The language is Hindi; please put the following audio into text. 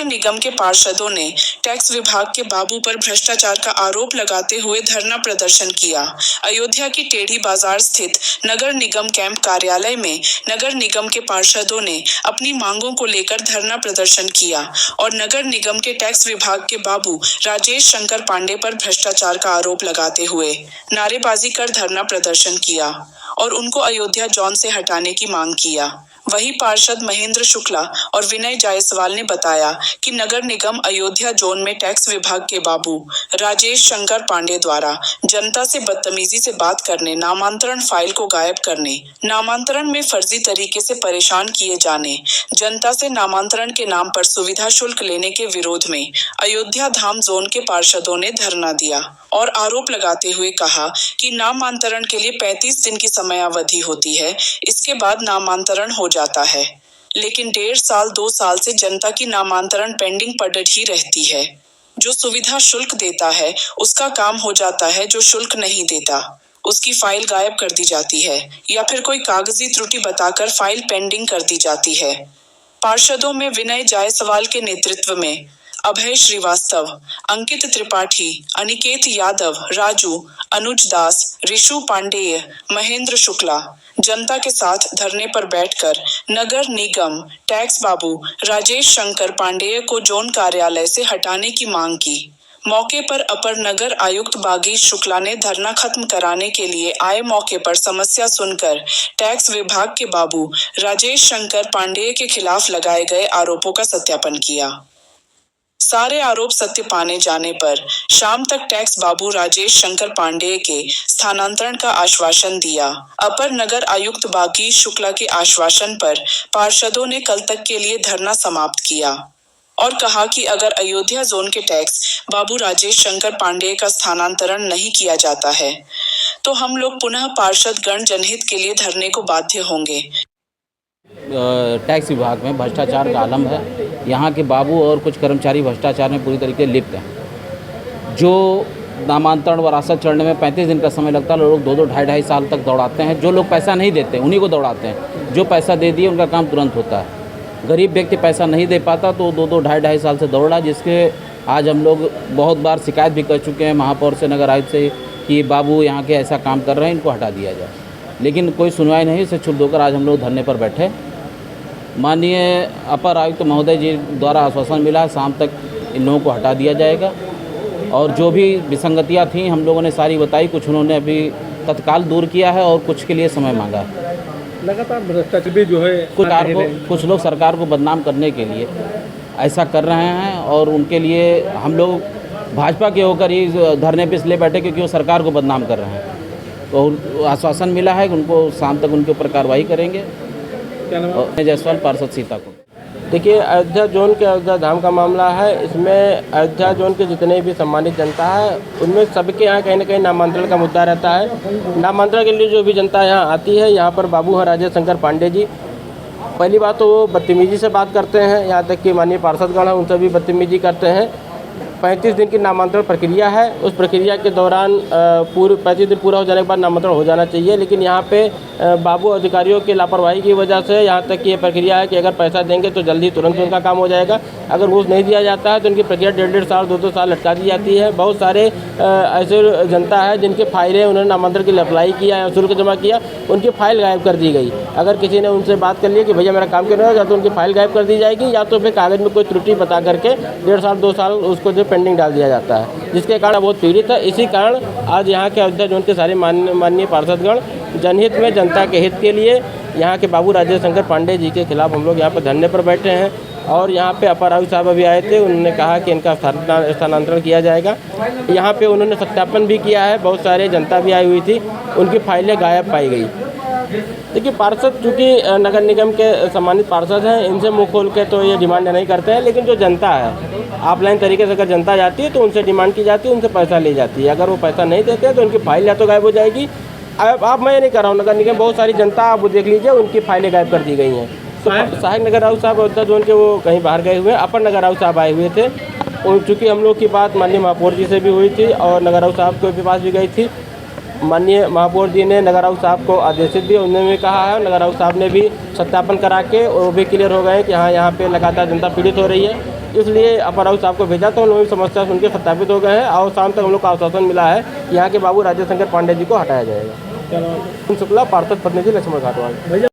नगर निगम के पार्षदों ने टैक्स विभाग के बाबू पर भ्रष्टाचार का आरोप लगाते हुए धरना प्रदर्शन किया। अयोध्या की टेढ़ी बाजार स्थित नगर निगम कैंप कार्यालय में नगर निगम के पार्षदों ने अपनी मांगों को लेकर धरना प्रदर्शन किया और नगर निगम के टैक्स विभाग के बाबू राजेश शंकर पांडे पर भ्रष्टाचार का आरोप लगाते हुए नारेबाजी कर धरना प्रदर्शन किया और उनको अयोध्या जोन से हटाने की मांग किया। वहीं पार्षद महेंद्र शुक्ला और विनय जायसवाल ने बताया कि नगर निगम अयोध्या जोन में टैक्स विभाग के बाबू राजेश शंकर पांडे द्वारा जनता से बदतमीजी से बात करने, नामांतरण फाइल को गायब करने, नामांतरण में फर्जी तरीके से परेशान किए जाने, जनता से नामांतरण के नाम पर सुविधा शुल्क लेने के विरोध में अयोध्या धाम जोन के पार्षदों ने धरना दिया और आरोप लगाते हुए कहा कि नामांतरण के लिए 35 दिन की समयावधि होती है, इसके बाद नामांतरण हो जाता है, लेकिन 1.5 साल 2 साल से जनता की नामांतरण पेंडिंग पड़ी ही रहती है। जो सुविधा शुल्क देता है उसका काम हो जाता है, जो शुल्क नहीं देता उसकी फाइल गायब कर दी जाती है या फिर कोई कागजी त्रुटि बताकर फाइल पेंडिंग कर दी जाती है। पार्षदों में विनय जायसवाल के नेतृत्व में अभय श्रीवास्तव, अंकित त्रिपाठी, अनिकेत यादव, राजू, अनुज दास, ऋषु पांडेय, महेंद्र शुक्ला जनता के साथ धरने पर बैठकर नगर निगम टैक्स बाबू राजेश शंकर पांडेय को जोन कार्यालय से हटाने की मांग की। मौके पर अपर नगर आयुक्त बागीश शुक्ला ने धरना खत्म कराने के लिए आए मौके पर समस्या सुनकर टैक्स विभाग के बाबू राजेश शंकर पांडेय के खिलाफ लगाए गए आरोपों का सत्यापन किया। सारे आरोप सत्य पाने जाने पर शाम तक टैक्स बाबू राजेश शंकर पांडेय के स्थानांतरण का आश्वासन दिया। अपर नगर आयुक्त बागीश शुक्ला के आश्वासन पर पार्षदों ने कल तक के लिए धरना समाप्त किया और कहा कि अगर अयोध्या जोन के टैक्स बाबू राजेश शंकर पांडेय का स्थानांतरण नहीं किया जाता है तो हम लोग पुनः पार्षद गण जनहित के लिए धरने को बाध्य होंगे। टैक्स विभाग में भ्रष्टाचार का आलम है। यहाँ के बाबू और कुछ कर्मचारी भ्रष्टाचार में पूरी तरीके लिप्त हैं। जो नामांतरण वरासत चढ़ने में 35 दिन का समय लगता है, लोग 2-2 ढाई साल तक दौड़ाते हैं। जो लोग पैसा नहीं देते उन्हीं को दौड़ाते हैं, जो पैसा दे दिए उनका काम तुरंत होता है। गरीब व्यक्ति पैसा नहीं दे पाता तो 2-2 ढाई साल से दौड़ा, जिसके आज हम लोग बहुत बार शिकायत भी कर चुके हैं महापौर से, नगर आयुक्त से कि बाबू यहाँ के ऐसा काम कर रहे हैं, इनको हटा दिया जाए, लेकिन कोई सुनवाई नहीं। इसे छुप होकर आज हम लोग धरने पर बैठे। माननीय अपर आयुक्त महोदय जी द्वारा आश्वासन मिला शाम तक इन लोगों को हटा दिया जाएगा और जो भी विसंगतियां थीं हम लोगों ने सारी बताई। कुछ उन्होंने अभी तत्काल दूर किया है और कुछ के लिए समय मांगा है। लगातार भ्रष्टाचार भी जो है कुछ लोग सरकार को बदनाम करने के लिए ऐसा कर रहे हैं और उनके लिए हम लोग भाजपा के होकर ही धरने पर इसलिए बैठे क्योंकि वो सरकार को बदनाम कर रहे हैं। तो आश्वासन मिला है कि उनको शाम तक उनके ऊपर कार्रवाई करेंगे। जायसवाल पार्षद सीताकुंड। देखिए, अयोध्या जोन के अयोध्या धाम का मामला है। इसमें अयोध्या जोन के जितने भी सम्मानित जनता है उनमें सबके यहाँ कहीं ना कहीं नामांतरण का मुद्दा रहता है। नामांतरण के लिए जो भी जनता यहाँ आती है, यहाँ पर बाबू हैं राजेश शंकर पांडे जी। पहली बात तो वो बदतमीजी से बात करते हैं, यहाँ तक कि माननीय पार्षदगण हैं उनसे भी बदतमीजी करते हैं। 35 दिन की नामांतरण प्रक्रिया है, उस प्रक्रिया के दौरान 35 दिन पूरा हो जाने के बाद नामांतरण हो जाना चाहिए, लेकिन यहाँ पे बाबू अधिकारियों की लापरवाही की वजह से यहाँ तक कि ये प्रक्रिया है कि अगर पैसा देंगे तो जल्दी तुरंत उनका काम हो जाएगा, अगर घूस नहीं दिया जाता है तो उनकी प्रक्रिया 1.5 साल 2-2 साल लटका दी जाती है। बहुत सारे ऐसे जनता है जिनके फाइलें उन्होंने नामांतरण के लिए अप्लाई किया या शुल्क जमा किया, उनकी फाइल गायब कर दी गई। अगर किसी ने उनसे बात कर लिया कि भैया मेरा काम क्यों नहीं होगा, तो उनकी फाइल गायब कर दी जाएगी या तो फिर कागज़ में कोई त्रुटि बता करके 1.5 साल 2 साल उसको जो पेंडिंग डाल दिया जाता है, जिसके कारण बहुत पीड़ित है। इसी कारण आज यहाँ के अयोध्या जोन के सारे माननीय पार्षदगण जनहित में जनता के हित के लिए यहाँ के बाबू राजेश शंकर पांडे जी के खिलाफ हम लोग यहाँ पर धरने पर बैठे हैं और यहाँ पे अपर आयुक्त साहब अभी आए थे, उन्होंने कहा कि इनका स्थानांतरण किया जाएगा। यहाँ पे उन्होंने सत्यापन भी किया है, बहुत सारे जनता भी आई हुई थी, उनकी फाइलें गायब पाई गई। देखिए, पार्षद चूँकि नगर निगम के सम्मानित पार्षद हैं, इनसे मुँह खोल के तो ये डिमांड नहीं करते हैं, लेकिन जो जनता है ऑफलाइन तरीके से अगर जनता जाती है तो उनसे डिमांड की जाती है, उनसे पैसा ली जाती है। अगर वो पैसा नहीं देते हैं तो उनकी फाइल या तो गायब हो जाएगी। अब मैं नहीं कर रहा हूँ, नगर निगम बहुत सारी जनता आप वो देख लीजिए उनकी फाइलें गायब कर दी गई हैं। तो सहायक नगर आयुक्त साहब अयोध्या जोन के वो कहीं बाहर गए हुए हैं, अपर नगर आयुक्त साहब आए हुए थे। चूँकि हम लोग की बात माननीय महापौर जी से भी हुई थी और नगर आयुक्त साहब के पास भी गई थी, माननीय महापौर जी ने नगर आयुक्त साहब को आदेशित भी उन्होंने कहा है, नगर आयुक्त साहब ने भी सत्यापन करा के वो भी क्लियर हो गए कि हाँ यहाँ पे लगातार जनता पीड़ित हो रही है। इसलिए अपर आयुक्त साहब को भेजा तो उन्होंने समस्या सुन के सत्यापित हो गए हैं और शाम तक हम लोग का आश्वासन मिला है कि यहाँ के बाबू राजेश शंकर पांडे जी को हटाया जाएगा। क्या नाम है? शुक्ला पार्षद प्रतिनिधि लक्ष्मण घाटवाल। भैया